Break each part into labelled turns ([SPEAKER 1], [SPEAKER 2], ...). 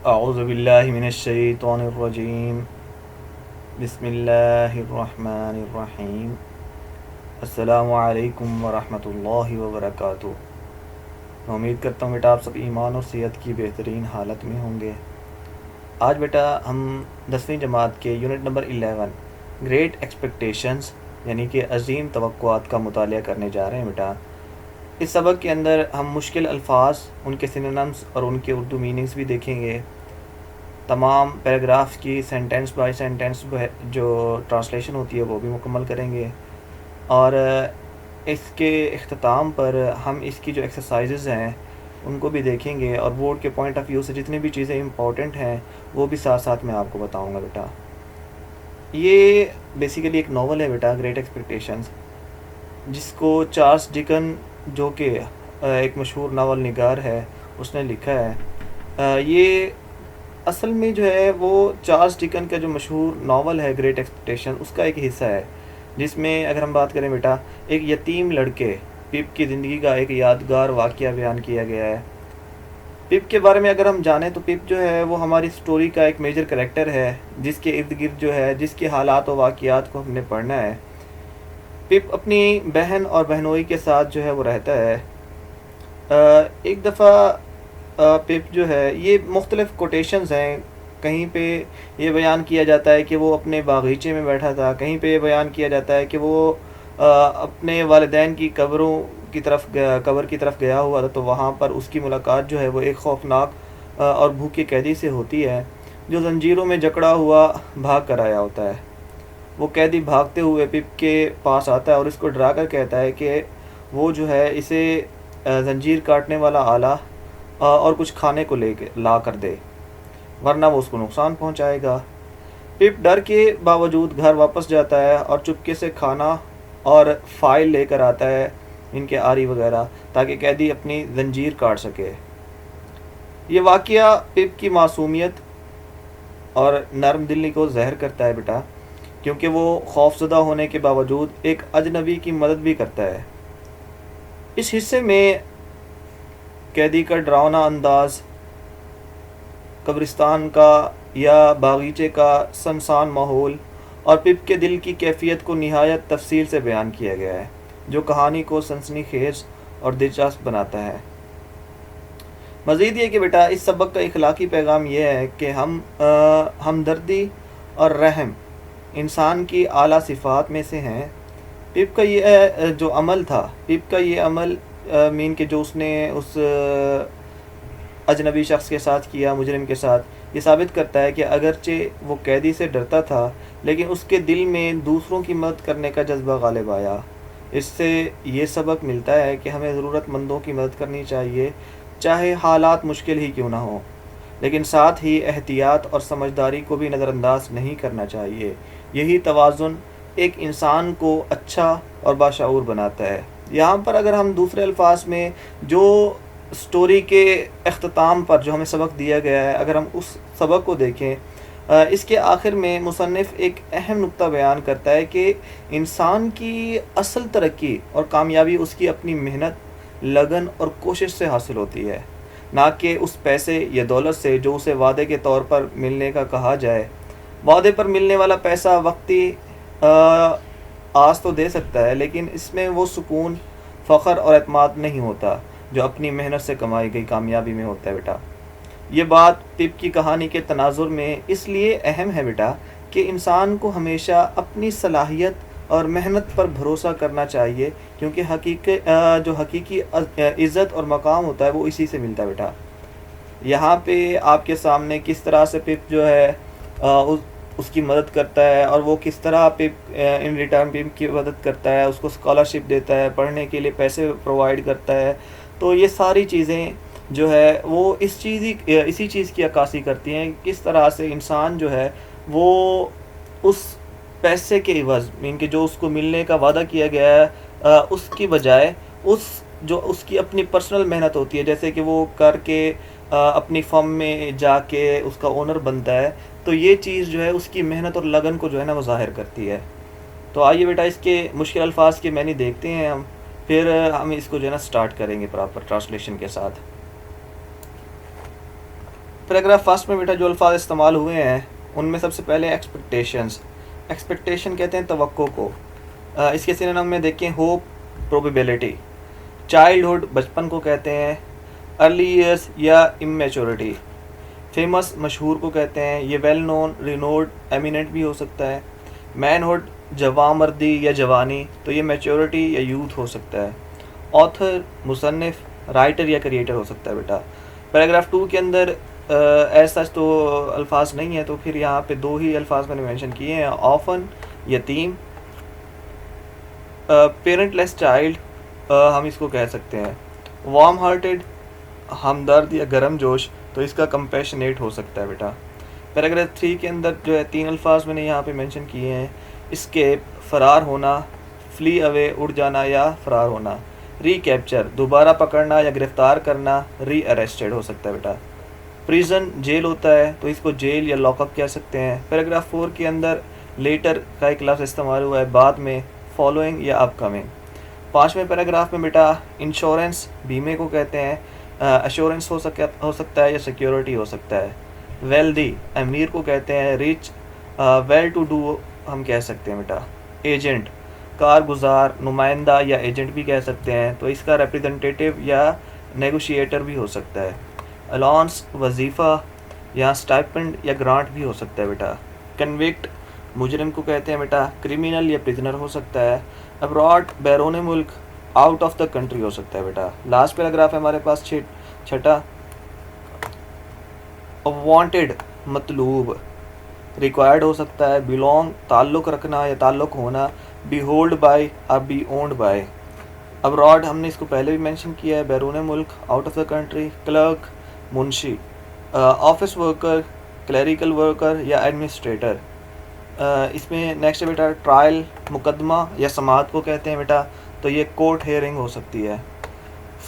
[SPEAKER 1] اعوذ باللہ من الشیطان الرجیم، بسم اللہ الرحمن الرحیم، السلام علیکم ورحمۃ اللہ وبرکاتہ۔ میں امید کرتا ہوں بیٹا آپ سب ایمان اور صحت کی بہترین حالت میں ہوں گے۔ آج بیٹا ہم 10ویں جماعت کے یونٹ نمبر 11 گریٹ ایکسپیکٹیشنز یعنی کہ عظیم توقعات کا مطالعہ کرنے جا رہے ہیں بیٹا۔ اس سبق کے اندر ہم مشکل الفاظ، ان کے سینونیمز اور ان کے اردو میننگز بھی دیکھیں گے۔ تمام پیراگراف کی سینٹنس بائی سینٹنس جو ٹرانسلیشن ہوتی ہے وہ بھی مکمل کریں گے، اور اس کے اختتام پر ہم اس کی جو ایکسرسائزز ہیں ان کو بھی دیکھیں گے، اور بورڈ کے پوائنٹ آف ویو سے جتنی بھی چیزیں امپورٹنٹ ہیں وہ بھی ساتھ ساتھ میں آپ کو بتاؤں گا بیٹا۔ یہ بیسیکلی ایک ناول ہے بیٹا، گریٹ ایکسپیکٹیشنز، جس کو چارلس ڈکن جو کہ ایک مشہور ناول نگار ہے اس نے لکھا ہے۔ یہ اصل میں جو ہے وہ چارلس ڈکن کا جو مشہور ناول ہے گریٹ ایکسپیکٹیشن اس کا ایک حصہ ہے، جس میں اگر ہم بات کریں بیٹا ایک یتیم لڑکے پپ کی زندگی کا ایک یادگار واقعہ بیان کیا گیا ہے۔ پپ کے بارے میں اگر ہم جانیں تو پپ جو ہے وہ ہماری سٹوری کا ایک میجر کریکٹر ہے، جس کے ارد گرد جو ہے جس کے حالات و واقعات کو ہم نے پڑھنا ہے۔ پپ اپنی بہن اور بہنوئی کے ساتھ جو ہے وہ رہتا ہے۔ ایک دفعہ پپ جو ہے، یہ مختلف کوٹیشنز ہیں، کہیں پہ یہ بیان کیا جاتا ہے کہ وہ اپنے باغیچے میں بیٹھا تھا، کہیں پہ یہ بیان کیا جاتا ہے کہ وہ اپنے والدین کی قبر کی طرف گیا ہوا تھا، تو وہاں پر اس کی ملاقات جو ہے وہ ایک خوفناک اور بھوکے قیدی سے ہوتی ہے، جو زنجیروں میں جکڑا ہوا بھاگ کر آیا ہوتا ہے۔ وہ قیدی بھاگتے ہوئے پپ کے پاس آتا ہے اور اس کو ڈرا کر کہتا ہے کہ وہ جو ہے اسے زنجیر کاٹنے والا آلہ اور کچھ کھانے کو لا کر دے، ورنہ وہ اس کو نقصان پہنچائے گا۔ پپ ڈر کے باوجود گھر واپس جاتا ہے اور چپکے سے کھانا اور فائل لے کر آتا ہے، ان کے آری وغیرہ، تاکہ قیدی اپنی زنجیر کاٹ سکے۔ یہ واقعہ پپ کی معصومیت اور نرم دلی کو ظاہر کرتا ہے بیٹا، کیونکہ وہ خوفزدہ ہونے کے باوجود ایک اجنبی کی مدد بھی کرتا ہے۔ اس حصے میں قیدی کا ڈراؤنا انداز، قبرستان کا یا باغیچے کا سنسان ماحول اور پپ کے دل کی کیفیت کو نہایت تفصیل سے بیان کیا گیا ہے، جو کہانی کو سنسنی خیز اور دلچسپ بناتا ہے۔ مزید یہ کہ بیٹا اس سبق کا اخلاقی پیغام یہ ہے کہ ہمدردی اور رحم انسان کی اعلیٰ صفات میں سے ہیں۔ پپ کا یہ جو عمل تھا، پپ کا یہ عمل مین کہ جو اس نے اس اجنبی شخص کے ساتھ کیا، مجرم کے ساتھ، یہ ثابت کرتا ہے کہ اگرچہ وہ قیدی سے ڈرتا تھا لیکن اس کے دل میں دوسروں کی مدد کرنے کا جذبہ غالب آیا۔ اس سے یہ سبق ملتا ہے کہ ہمیں ضرورت مندوں کی مدد کرنی چاہیے، چاہے حالات مشکل ہی کیوں نہ ہوں، لیکن ساتھ ہی احتیاط اور سمجھداری کو بھی نظر انداز نہیں کرنا چاہیے۔ یہی توازن ایک انسان کو اچھا اور باشعور بناتا ہے۔ یہاں پر اگر ہم دوسرے الفاظ میں جو سٹوری کے اختتام پر جو ہمیں سبق دیا گیا ہے، اگر ہم اس سبق کو دیکھیں، اس کے آخر میں مصنف ایک اہم نقطہ بیان کرتا ہے کہ انسان کی اصل ترقی اور کامیابی اس کی اپنی محنت، لگن اور کوشش سے حاصل ہوتی ہے، نہ کہ اس پیسے یا دولت سے جو اسے وعدے کے طور پر ملنے کا کہا جائے۔ وعدے پر ملنے والا پیسہ وقتی آس تو دے سکتا ہے، لیکن اس میں وہ سکون، فخر اور اعتماد نہیں ہوتا جو اپنی محنت سے کمائی گئی کامیابی میں ہوتا ہے بیٹا۔ یہ بات پپ کی کہانی کے تناظر میں اس لیے اہم ہے بیٹا کہ انسان کو ہمیشہ اپنی صلاحیت اور محنت پر بھروسہ کرنا چاہیے، کیونکہ جو حقیقی عزت اور مقام ہوتا ہے وہ اسی سے ملتا ہے بیٹا۔ یہاں پہ آپ کے سامنے کس طرح سے پپ جو ہے اس کی مدد کرتا ہے، اور وہ کس طرح پپ ان ریٹرن پپ کی مدد کرتا ہے، اس کو اسکالرشپ دیتا ہے، پڑھنے کے لیے پیسے پرووائڈ کرتا ہے۔ تو یہ ساری چیزیں جو ہے وہ اسی چیز کی عکاسی کرتی ہیں، کس طرح سے انسان جو ہے وہ اس پیسے کے عوض مین کہ جو اس کو ملنے کا وعدہ کیا گیا ہے، اس کی بجائے اس کی اپنی پرسنل محنت ہوتی ہے، جیسے کہ وہ کر کے اپنی فرم میں جا کے اس کا اونر بنتا ہے، تو یہ چیز جو ہے اس کی محنت اور لگن کو جو ہے نا وہ ظاہر کرتی ہے۔ تو آئیے بیٹا اس کے مشکل الفاظ کے معنی دیکھتے ہیں ہم، پھر ہم اس کو جو ہے نا سٹارٹ کریں گے پراپر ٹرانسلیشن کے ساتھ۔ پیراگراف فسٹ میں بیٹا جو الفاظ استعمال ہوئے ہیں ان میں سب سے پہلے ایکسپیکٹیشن کہتے ہیں توقع کو. اس کے سینونیم میں دیکھیں ہوپ, پروبیبلٹی. چائلڈہڈ بچپن کو کہتے ہیں. ارلی ایئرس یا امیچورٹی. فیمس مشہور کو کہتے ہیں. یہ ویل نون, رینوڈ, ایمیننٹ بھی ہو سکتا ہے. مینہڈ جوان مردی یا جوانی, تو یہ میچورٹی یا یوتھ ہو سکتا ہے. آتھر مصنف, رائٹر یا کریٹر ہو سکتا ہے بیٹا. پیراگراف 2 کے اندر ایسا تو الفاظ نہیں ہیں, تو پھر یہاں پہ 2 ہی الفاظ میں نے مینشن کیے ہیں. آفن یتیم. پیرنٹ لیس چائلڈ ہم اس کو کہہ سکتے ہیں. وارم ہارٹیڈ ہمدرد یا گرم جوش, تو اس کا کمپیشنیٹ ہو سکتا ہے بیٹا. پیراگراف 3 کے اندر جو ہے 3 الفاظ میں نے یہاں پہ مینشن کیے ہیں. اسکیپ فرار ہونا, فلی اوے اڑ جانا یا فرار ہونا. ری کیپچر دوبارہ پکڑنا یا گرفتار کرنا, ری اریسٹڈ ہو سکتا ہے بیٹا. پریزن جیل ہوتا ہے, تو اس کو جیل یا لاک اپ کہہ سکتے ہیں. پیراگراف 4 کے اندر لیٹر کا ایک لفظ استعمال ہوا ہے, بعد میں, فالوئنگ یا اپ کمنگ. 5ویں پیراگراف میں بیٹا انشورنس بیمے کو کہتے ہیں. ایشورنس ہو سکتا ہے یا سیکیورٹی ہو سکتا ہے. ویلدی امیر کو کہتے ہیں. ریچ ویل ٹو ڈو ہم کہہ سکتے ہیں بیٹا. ایجنٹ کارگزار, نمائندہ یا ایجنٹ بھی کہہ سکتے ہیں, تو اس کا ریپریزنٹیٹیو یا نیگوشیٹر بھی ہو سکتا ہے. الاؤنس وظیفہ یا اسٹائپنڈ یا گرانٹ بھی ہو سکتا ہے بیٹا. کنوکٹ مجرم کو کہتے ہیں بیٹا. کرمینل یا پرزنر ہو سکتا ہے. ابراڈ بیرون ملک, آؤٹ آف دا کنٹری ہو سکتا ہے بیٹا. لاسٹ پیراگراف ہے ہمارے پاس 6. وانٹیڈ مطلوب, ریکوائرڈ ہو سکتا ہے. بلونگ تعلق رکھنا یا تعلق ہونا. بی ہولڈ بائی اور بی اونڈ بائی. ابراڈ ہم نے اس کو پہلے بھی مینشن کیا ہے, بیرون ملک, out of the country. Clerk منشی. آفس ورکر, کلیریکل ورکر یا ایڈمنسٹریٹر. اس میں نیکسٹ بیٹا ٹرائل مقدمہ یا سماعت کو کہتے ہیں بیٹا, تو یہ کورٹ ہیئرنگ ہو سکتی ہے.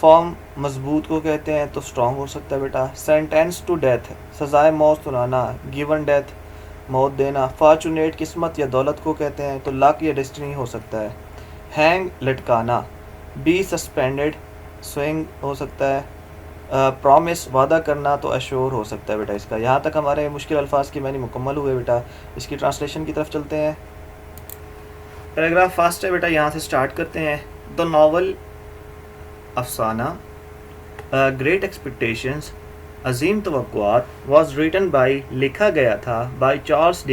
[SPEAKER 1] فارم مضبوط کو کہتے ہیں, تو اسٹرانگ ہو سکتا ہے بیٹا. سینٹینس ٹو ڈیتھ سزائے موت سنانا. گیون ڈیتھ موت دینا. فارچونیٹ قسمت یا دولت کو کہتے ہیں, تو لک یا ڈیسٹنی ہو سکتا ہے. ہینگ لٹکانا. بی سسپینڈڈ سوئنگ ہو سکتا ہے. پرومس وعدہ کرنا, تو ایشور ہو سکتا ہے بیٹا اس کا. یہاں تک ہمارے مشکل الفاظ کی معنی مکمل ہوئے بیٹا. اس کی ٹرانسلیشن کی طرف چلتے ہیں. پیراگراف فاسٹ ہے بیٹا, یہاں سے سٹارٹ کرتے ہیں. دا ناول افسانہ گریٹ ایکسپیکٹیشنز عظیم توقعات واز ریٹن بائی لکھا گیا تھا بائی چارلس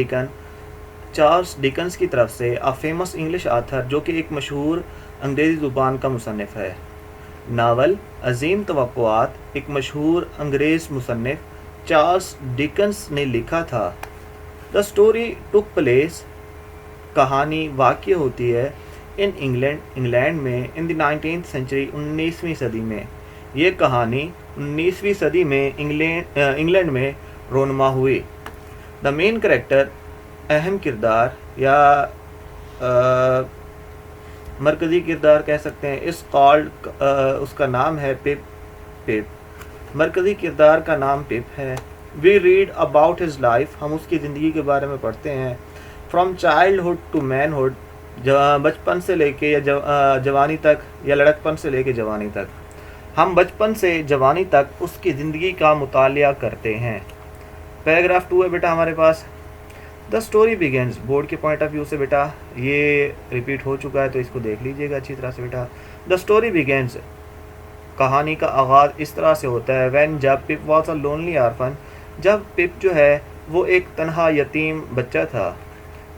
[SPEAKER 1] ڈیکنز کی طرف سے. اے فیمس انگلش آتھر جو کہ ایک مشہور انگریزی زبان کا مصنف ہے. ناول عظیم توقعات ایک مشہور انگریز مصنف چارلس ڈیکنز نے لکھا تھا. دا اسٹوری ٹک پلیس کہانی واقع ہوتی ہے ان انگلینڈ میں ان دی 19th century 19ویں صدی میں. یہ کہانی 19ویں صدی میں انگلینڈ میں رونما ہوئی. دا مین کریکٹر اہم کردار یا مرکزی کردار کہہ سکتے ہیں. اس کالڈ اس کا نام ہے پپ. مرکزی کردار کا نام پپ ہے. We read about his life ہم اس کی زندگی کے بارے میں پڑھتے ہیں. فرام چائلڈہڈ ٹو مینہڈ بچپن سے لے کے یا جوانی تک یا لڑکپن سے لے کے جوانی تک. ہم بچپن سے جوانی تک اس کی زندگی کا مطالعہ کرتے ہیں. پیراگراف 2 ہے بیٹا ہمارے پاس. دا اسٹوری بگنز بورڈ کے پوائنٹ آف ویو سے بیٹا یہ ریپیٹ ہو چکا ہے, تو اس کو دیکھ لیجیے گا اچھی طرح سے بیٹا. دا اسٹوری بگنز کہانی کا آغاز اس طرح سے ہوتا ہے. وین جب پپ واز اے لونلی آرفن جب پپ جو ہے وہ ایک تنہا یتیم بچہ تھا.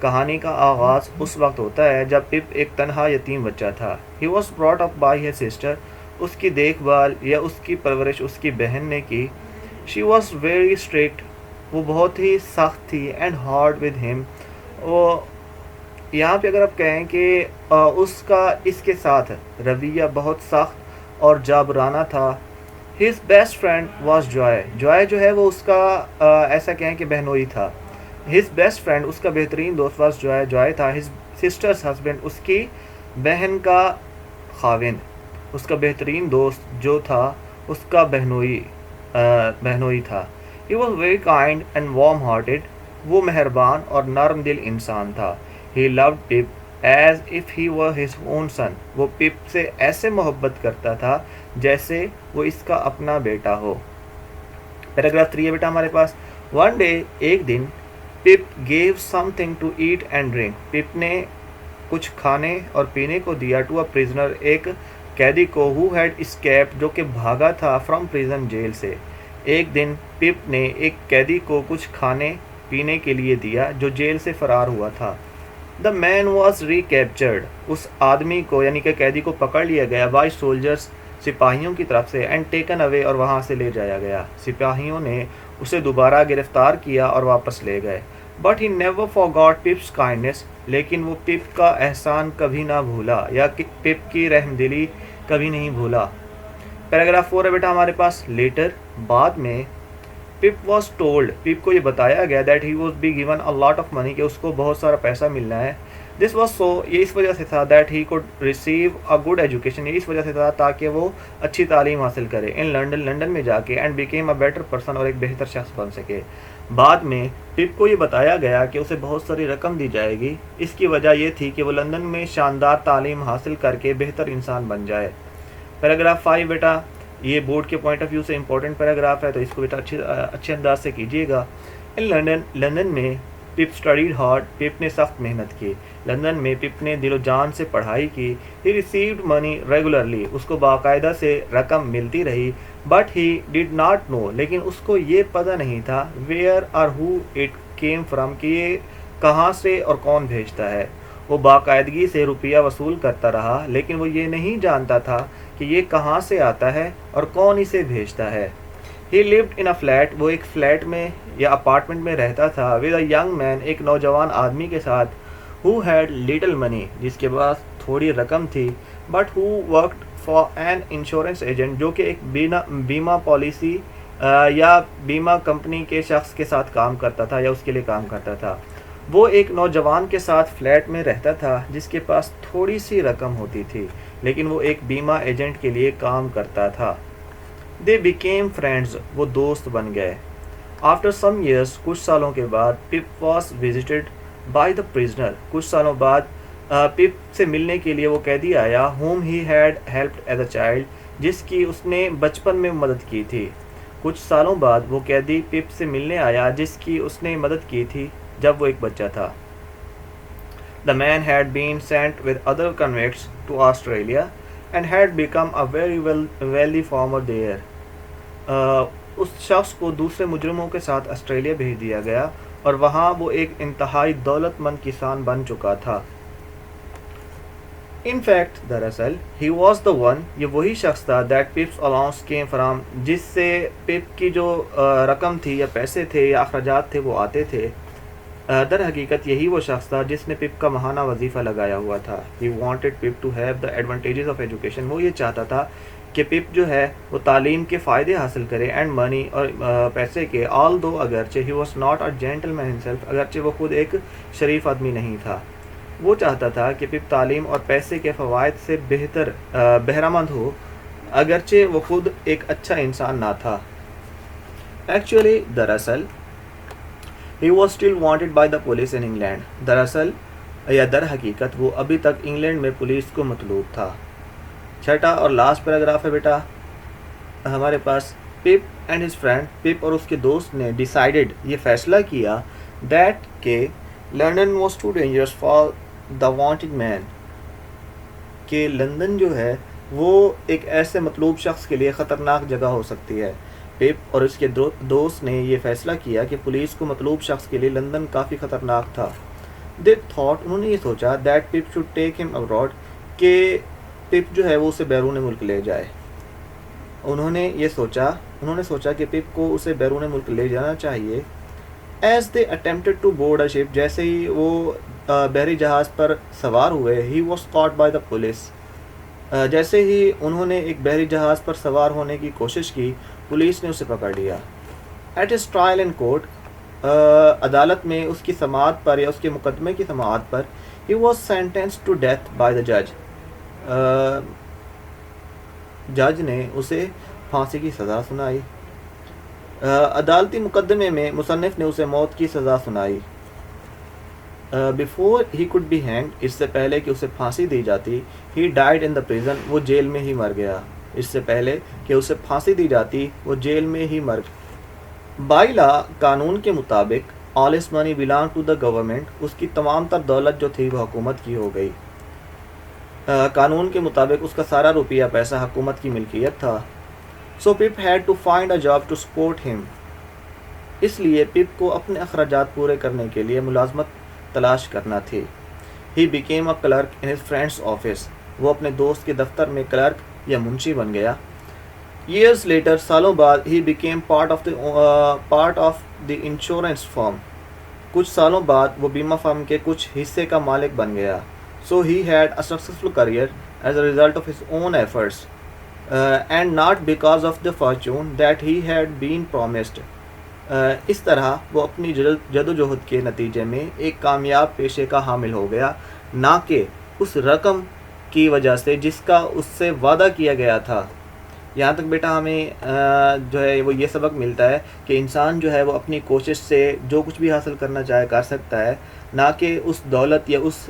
[SPEAKER 1] کہانی کا آغاز اس وقت ہوتا ہے جب پپ ایک تنہا یتیم بچہ تھا. He was brought up by her sister اس کی دیکھ بھال یا اس کی پرورش اس کی بہن نے کی. شی واز ویری اسٹرکٹ وہ بہت ہی سخت تھی. اینڈ ہارڈ ود ہم وہ یہاں پہ اگر آپ کہیں کہ اس کا اس کے ساتھ رویہ بہت سخت اور جابرانہ تھا. His best friend was joy جو ہے وہ اس کا ایسا کہیں کہ بہنوئی تھا. ہز بیسٹ فرینڈ اس کا بہترین دوست واز جوائے تھا. ہز سسٹرز ہسبینڈ اس کی بہن کا خاوند. اس کا بہترین دوست جو تھا اس کا بہنوئی تھا. He was very kind and warm hearted وہ مہربان اور نرم دل انسان تھا. He loved Pip as if he were his own son وہ پپ سے ایسے محبت کرتا تھا جیسے وہ اس کا اپنا بیٹا ہو. پیراگراف 3 ہے بیٹا ہمارے پاس. ون ڈے ایک دن Pip gave something to eat and drink. Pip نے کچھ کھانے اور پینے کو دیا ٹو اے پریزنر ایک قیدی کو ہو ہیڈ اسکیپ جو کہ بھاگا تھا فرام پریزن جیل سے. ایک دن پپ نے ایک قیدی کو کچھ کھانے پینے کے لیے دیا جو جیل سے فرار ہوا تھا. دا مین واز ری کیپچرڈ. اس آدمی کو یعنی کہ قیدی کو پکڑ لیا گیا بائی سولجرس سپاہیوں کی طرف سے اینڈ ٹیکن اوے اور وہاں سے لے جایا گیا. سپاہیوں نے اسے دوبارہ گرفتار کیا اور واپس لے گئے. But he never forgot Pip's kindness. لیکن وہ پپ کا احسان کبھی نہ بھولا یا پپ کی رحم دلی کبھی نہیں بھولا. پیراگراف 4 ہے بیٹا ہمارے پاس. لیٹر بعد میں پپ واز ٹولڈ. پپ کو یہ بتایا گیا that he was be given a lot of money کہ اس کو بہت سارا پیسہ ملنا ہے. دس واز سو یہ اس وجہ سے تھا that he could receive a good education. یہ اس وجہ سے تھا تاکہ وہ اچھی تعلیم حاصل کرے ان لنڈن میں جا کے and became a better person اور ایک بہتر شخص بن سکے. بعد میں پپ کو یہ بتایا گیا کہ اسے بہت ساری رقم دی جائے گی. اس کی وجہ یہ تھی کہ وہ لندن میں شاندار تعلیم حاصل کر کے بہتر انسان بن جائے. پیراگراف 5 بیٹا یہ بورڈ کے پوائنٹ آف ویو سے امپورٹنٹ پیراگراف ہے تو اس کو بیٹا اچھے انداز سے کیجیے گا. ان لندن میں پپ اسٹڈیڈ ہارڈ. پپ نے سخت محنت کی. لندن میں پپ نے دل و جان سے پڑھائی کی. ہی ریسیوڈ منی ریگولرلی. اس کو باقاعدہ سے رقم ملتی رہی. But he did not know. لیکن اس کو یہ پتہ نہیں تھا ویئر اور ہو اٹ کیم فرام کہ یہ کہاں سے اور کون بھیجتا ہے. وہ باقاعدگی سے روپیہ وصول کرتا رہا لیکن وہ یہ نہیں جانتا تھا کہ یہ کہاں سے آتا ہے اور کون اسے بھیجتا ہے. ہی لیوڈ ان اے فلیٹ. وہ ایک فلیٹ میں یا اپارٹمنٹ میں رہتا تھا. With a young man. ایک نوجوان آدمی کے ساتھ. ہو ہیڈ لٹل منی. جس کے پاس تھوڑی رقم تھی. But who worked for an insurance agent. جو کہ ایک بیمہ پالیسی یا بیمہ کمپنی کے شخص کے ساتھ کام کرتا تھا یا اس کے لیے کام کرتا تھا. وہ ایک نوجوان کے ساتھ فلیٹ میں رہتا تھا جس کے پاس تھوڑی سی رقم ہوتی تھی لیکن وہ ایک بیمہ ایجنٹ کے لیے کام کرتا تھا. They became friends. وہ دوست بن گئے. After some years. کچھ سالوں کے بعد Pip was visited by the prisoner. کچھ سالوں بعد پپ سے ملنے کے لیے وہ قیدی آیا. Home he had helped as a child. جس کی اس نے بچپن میں مدد کی تھی. کچھ سالوں بعد وہ قیدی پپ سے ملنے آیا جس کی اس نے مدد کی تھی جب وہ ایک بچہ تھا. The man had been sent with other convicts to Australia and had become a very wealthy farmer there. اس شخص کو دوسرے مجرموں کے ساتھ آسٹریلیا بھیج دیا گیا اور وہاں وہ ایک انتہائی دولت مند کسان بن چکا تھا. In fact, دراصل he was the one. یہ وہی شخص تھا that Pip's allowance came from. جس سے پپ کی جو رقم تھی یا پیسے تھے یا اخراجات تھے وہ آتے تھے. در حقیقت یہی وہ شخص تھا جس نے پپ کا ماہانہ وظیفہ لگایا ہوا تھا. He wanted Pip to have the advantages of education. وہ یہ چاہتا تھا کہ پپ جو ہے وہ تعلیم کے فائدے حاصل کرے اینڈ منی اور پیسے کے. although اگرچہ he was not a gentleman himself. اگرچہ وہ خود ایک شریف آدمی نہیں تھا. وہ چاہتا تھا کہ پپ تعلیم اور پیسے کے فوائد سے بہرہ مند ہو اگرچہ وہ خود ایک اچھا انسان نہ تھا. Actually, دراصل he was still wanted by the police in England. دراصل یا در حقیقت وہ ابھی تک انگلینڈ میں پولیس کو مطلوب تھا. چھٹا اور لاسٹ پیراگراف ہے بیٹا ہمارے پاس. پپ اینڈ ہز فرینڈ. پپ اور اس کے دوست نے ڈیسائیڈڈ یہ فیصلہ کیا دیٹ کہ London was too dangerous for the wanted man. کہ لندن جو ہے وہ ایک ایسے مطلوب شخص کے لیے خطرناک جگہ ہو سکتی ہے. پپ اور اس کے دوست نے یہ فیصلہ کیا کہ پولیس کو مطلوب شخص کے لیے لندن کافی خطرناک تھا. They thought. انہوں نے یہ سوچا دیٹ پپ شوڈ ٹیک ہم ابراڈ. کہ پپ جو ہے وہ اسے بیرون ملک لے جائے. انہوں نے سوچا کہ پپ کو اسے بیرون ملک لے جانا چاہیے. As they attempted to board a ship. جیسے ہی وہ بحری جہاز پر سوار ہوئے. He was caught by the police. جیسے ہی انہوں نے ایک بحری جہاز پر سوار ہونے کی کوشش کی پولیس نے اسے پکڑ لیا. At his trial in court. عدالت میں اس کی سماعت پر یا اس کے مقدمے کی سماعت پر. He was sentenced to death by the جج. جج نے اسے پھانسی کی سزا سنائی. عدالتی مقدمے میں مصنف نے اسے موت کی سزا سنائی. Before he could be hanged. اس سے پہلے کہ اسے پھانسی دی جاتی. He died in the prison. وہ جیل میں ہی مر گیا. اس سے پہلے کہ اسے پھانسی دی جاتی وہ جیل میں ہی بائی لا قانون کے مطابق all his money belong to the government, اس کی تمام تر دولت جو تھی وہ حکومت کی ہو گئی. قانون کے مطابق اس کا سارا روپیہ پیسہ حکومت کی ملکیت تھا. So Pip had to find a job to support him, اس لیے پپ کو اپنے اخراجات پورے کرنے کے لیے ملازمت تلاش کرنا تھی. He became a clerk in his friends office, وہ اپنے دوست کے دفتر میں کلرک یا منشی بن گیا. ایئرز لیٹر، سالوں بعد، he became part of the insurance firm, کچھ سالوں بعد وہ بیمہ فرم کے کچھ حصے کا مالک بن گیا. So he had a successful career as a result of his own efforts and not because of the fortune that he had been promised. اس طرح وہ اپنی جدوجہد کے نتیجے میں ایک کامیاب پیشے کا حامل ہو گیا، نہ کہ اس رقم کی وجہ سے جس کا اس سے وعدہ کیا گیا تھا. یہاں تک بیٹا ہمیں جو ہے وہ یہ سبق ملتا ہے کہ انسان جو ہے وہ اپنی کوشش سے جو کچھ بھی حاصل کرنا چاہے کر سکتا ہے، نہ کہ اس دولت یا اس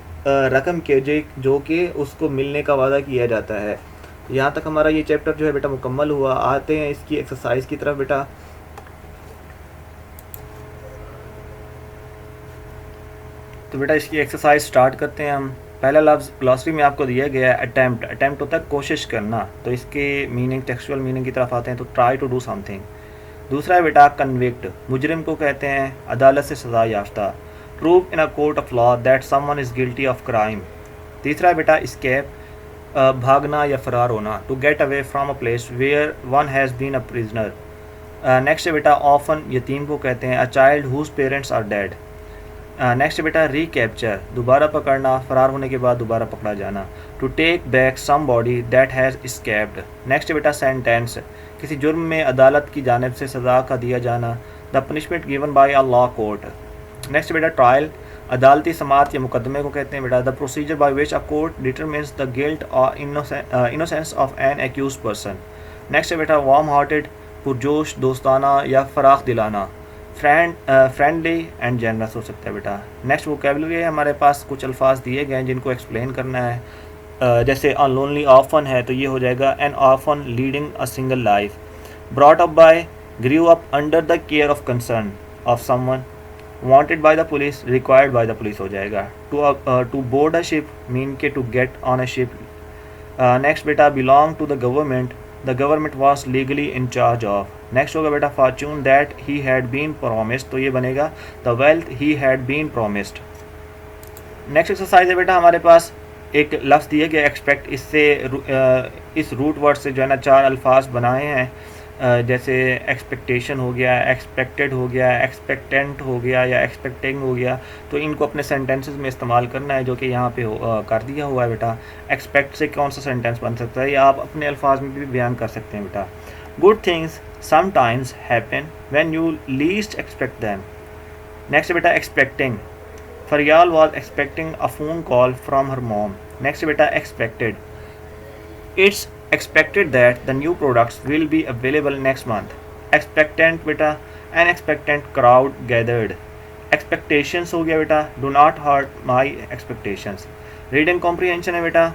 [SPEAKER 1] رقم کے جو کہ اس کو ملنے کا وعدہ کیا جاتا ہے. یہاں تک ہمارا یہ چیپٹر جو ہے بیٹا مکمل ہوا. آتے ہیں اس کی ایکسرسائز کی طرف بیٹا. تو بیٹا اس کی ایکسرسائز سٹارٹ کرتے ہیں ہم. پہلا لفظ گلاسری میں آپ کو دیا گیا ہے اٹیمپٹ. اٹیمپٹ ہوتا ہے کوشش کرنا، تو اس کے میننگ ٹیکسچوئل میننگ کی طرف آتے ہیں تو try to do something. دوسرا ہے بیٹا کنوکٹ، مجرم کو کہتے ہیں عدالت سے سزا یافتہ. Prove in a court of law that someone is guilty of crime. تیسرا ہے بیٹا اسکیپ، بھاگنا یا فرار ہونا. To get away from a place where one has been a prisoner. Next ہے بیٹا آفن، یتیم کو کہتے ہیں a child whose parents are dead. Next بیٹا ریکیپچر، دوبارہ پکڑنا، فرار ہونے کے بعد دوبارہ پکڑا جانا. To take back somebody that has escaped. Next beta sentence, کسی جرم میں عدالت کی جانب سے سزا کا دیا جانا. The punishment given by a law court. Next بیٹا ٹرائل، عدالتی سماعت یا مقدمے کو کہتے ہیں بیٹا. The procedure by which a court determines the guilt اور innocence of an accused person. Next بیٹا وارم ہارٹیڈ، پرجوش، دوستانہ یا فراخ دلانہ. فرینڈلی اینڈ جنرس ہو سکتا ہے بیٹا. نیکسٹ ووکیبلری ہے ہمارے پاس، کچھ الفاظ دیے گئے ہیں جن کو ایکسپلین کرنا ہے. جیسے ان لونلی آفن ہے تو یہ ہو جائے گا an orphan leading a single life. Brought up by, grew up under the care of concern of someone. Wanted by the police, required by the police ہو جائے گا. To board a ship mean کے to get on a ship. Next بیٹا belong to the government, the government was legally in charge of. Next ہوگا بیٹا fortune that he had been promised, تو یہ بنے گا the wealth he had been promised. Next exercise ہے بیٹا ہمارے پاس ایک لفظ دیا گیا ایکسپیکٹ، اس سے اس روٹ ورڈ سے جو ہے نا 4 الفاظ بنائے ہیں. جیسے ایکسپیکٹیشن ہو گیا، ایکسپیکٹڈ ہو گیا، ایکسپیکٹنٹ ہو گیا یا ایکسپیکٹنگ ہو گیا. تو ان کو اپنے سینٹینسز میں استعمال کرنا ہے جو کہ یہاں پہ کر دیا ہوا ہے بیٹا. ایکسپیکٹ سے کون سا سینٹینس بن سکتا ہے یا آپ اپنے الفاظ میں بھی بیان کر سکتے ہیں بیٹا. Good things sometimes happen when you least expect them. Next بیٹا expecting، Faryal was expecting a phone call from her mom. Next بیٹا expected، it's expected that the new products will be available next month. Expectant beta an expectant crowd gathered. Expectations ہو گیا بیٹا do not hurt my expectations. Reading comprehension ہے بیٹا،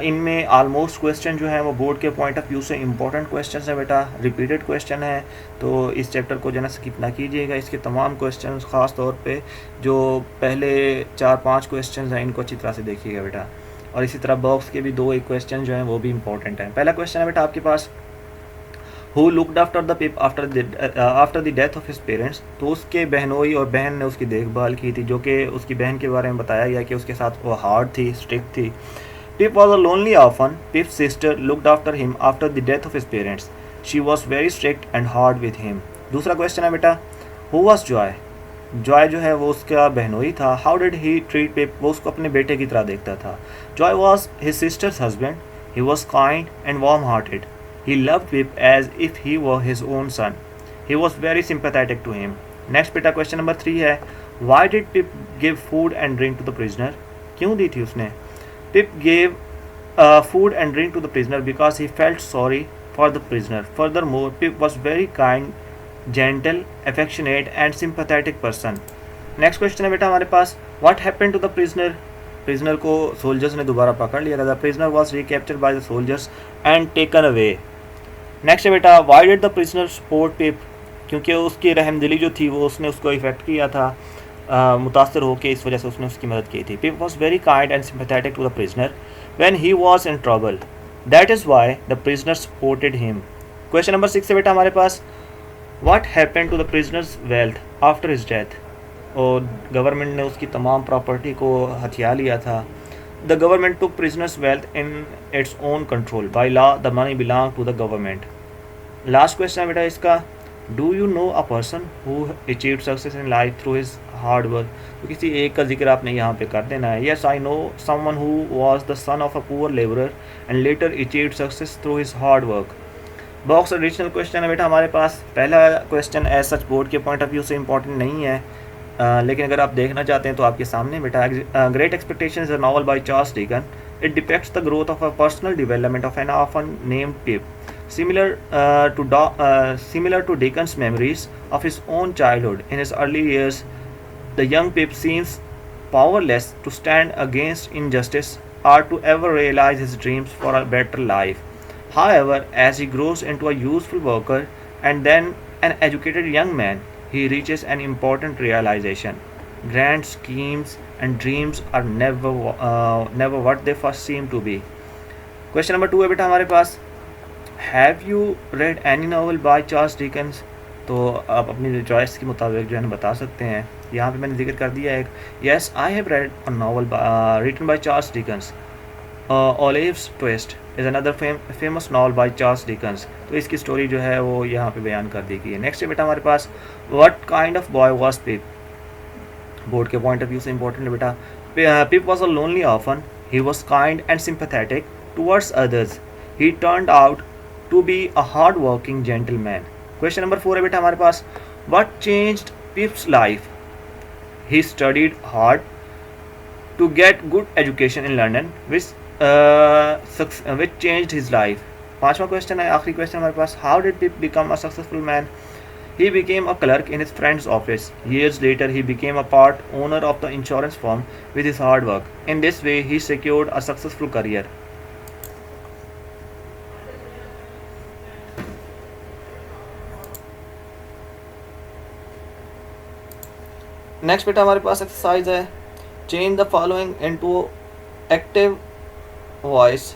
[SPEAKER 1] ان میں almost question جو ہیں وہ board کے point of view سے important questions ہیں بیٹا، repeated question ہے. تو اس چیپٹر کو جو ہے نا اسکپ نہ کیجیے گا. اس کے تمام کویسچنس خاص طور پہ جو پہلے 4-5 کویسچنز ہیں ان کو اچھی طرح سے دیکھیے گا بیٹا. اور اسی طرح باکس کے بھی 2 کویسچن جو ہیں وہ بھی امپورٹنٹ ہیں. پہلا کویسچن ہے بیٹا آپ کے پاس who looked after the Pip after the death of his parents. تو اس کے بہنوئی اور بہن نے اس کی دیکھ بھال کی تھی، جو کہ اس کی بہن کے بارے میں بتایا گیا کہ اس کے ساتھ وہ ہارڈ تھی، اسٹرکٹ تھی. Pip was a lonely orphan. Pip's sister looked after him after the death of his parents. She was very strict and hard with him. دوسرا کویسچن ہے بیٹا who was Joy. Joy جو ہے وہ اس کا بہنوئی تھا. How did he treat Pip. وہ اس کو اپنے بیٹے کی طرح دیکھتا تھا. Joy was his sister's husband. He was kind and warm-hearted. He loved Pip as if he were his own son. He was very sympathetic to him. Next beta question number 3 ہے why did Pip give food and drink to the prisoner. کیوں دی تھی اس نے. Pip gave food and drink to the prisoner because he felt sorry for the prisoner. Furthermore, Pip was very kind, gentle, affectionate and sympathetic person. Next question ہے بیٹا ہمارے پاس what happened to the prisoner. prisoner کو soldiers نے دوبارہ پکڑ لیا تھا. The prisoner was recaptured by the soldiers and taken away. Next ہے بیٹا why did the prisoner support Pip. کیونکہ اس کی رحم دلی جو تھی وہ اس نے اس کو افیکٹ کیا تھا, متاثر ہو کے, اس وجہ سے اس نے اس کی مدد کی تھی. Pip was very kind and sympathetic to the prisoner when he was in trouble. That is why the prisoner supported him. Question number 6 ہے بیٹا ہمارے پاس, what happened to the prisoner's wealth after his death. اور government نے اس کی تمام property کو ہتھیا لیا تھا. The government took prisoner's wealth in its own control. By law, the money belonged to the government. Last question ہے بیٹا اس کا, do you know a person who achieved success in life through his hard work. تو کسی ایک کا ذکر آپ نے یہاں پہ کر دینا ہے. Yes, I know someone who was the son of a poor laborer and later achieved success through his hard work. Box additional question ہے بیٹا ہمارے پاس. پہلا کویشچن ایز سچ بورڈ کے پوائنٹ آف ویو سے امپورٹنٹ نہیں ہے, لیکن اگر آپ دیکھنا چاہتے ہیں تو آپ کے سامنے بیٹا. Great expectation is a novel by Charles Dickens. It depicts the growth of a personal development of an orphan named Pip. Similar to Dickens' memories of his own childhood, in his early years, the young Pip seems powerless to stand against injustice or to ever realize his dreams for a better life. However, as he grows into a useful worker and then an educated young man, he reaches an important realization. Grand schemes and dreams are never what they first seem to be. Question number 2 ہے بیٹا ہمارے پاس, have you read any novel by Charles Dickens. تو آپ اپنی choice کے مطابق جو ہے نا بتا سکتے ہیں. یہاں پہ میں نے ذکر کر دیا ہے, yes I have read a novel written by Charles Dickens. Olive's Twist is another famous novel by Charles Dickens. تو اس کی سٹوری جو ہے وہ یہاں پہ بیان کر دی گئی ہے. نیکسٹ ہے بیٹا ہمارے پاس, what kind of boy was Pip. Board کے پوائنٹ آف ویو سے امپورٹنٹ ہے بیٹا. Pip was a lonely orphan. He was kind and sympathetic towards others. He turned out to be a hard-working gentleman. Question number 4 ہے بیٹا ہمارے پاس, what changed Pip's life. He studied hard to get good education in London, which changed his life. 5واں question ہے, آخری question ہمارے پاس, how did Pip become a successful man. He became a clerk in his friend's office. Years later, he became a part owner of the insurance firm with his hard work. In this way, he secured a successful career. Next بیٹا ہمارے پاس exercise ہے, change the following into active voice.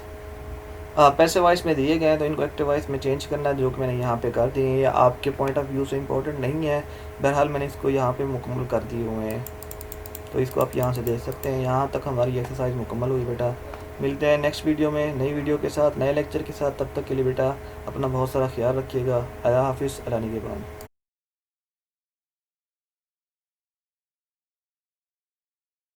[SPEAKER 1] پیسے voice میں دیے گئے ہیں تو ان کو active voice میں چینج کرنا ہے, جو کہ میں نے یہاں پہ کر دی ہیں. یہ آپ کے پوائنٹ آف ویو سے امپورٹنٹ نہیں ہے, بہرحال میں نے اس کو یہاں پہ مکمل کر دیے ہوئے ہیں, تو اس کو آپ یہاں سے دیکھ سکتے ہیں. یہاں تک ہماری ایکسرسائز مکمل ہوئی بیٹا. ملتے ہیں نیکسٹ ویڈیو میں نئی ویڈیو کے ساتھ, نئے لیکچر کے ساتھ. تب تک کے لیے بیٹا اپنا بہت سارا خیال رکھیے گا. اللہ حافظ. اللہ نگہبان.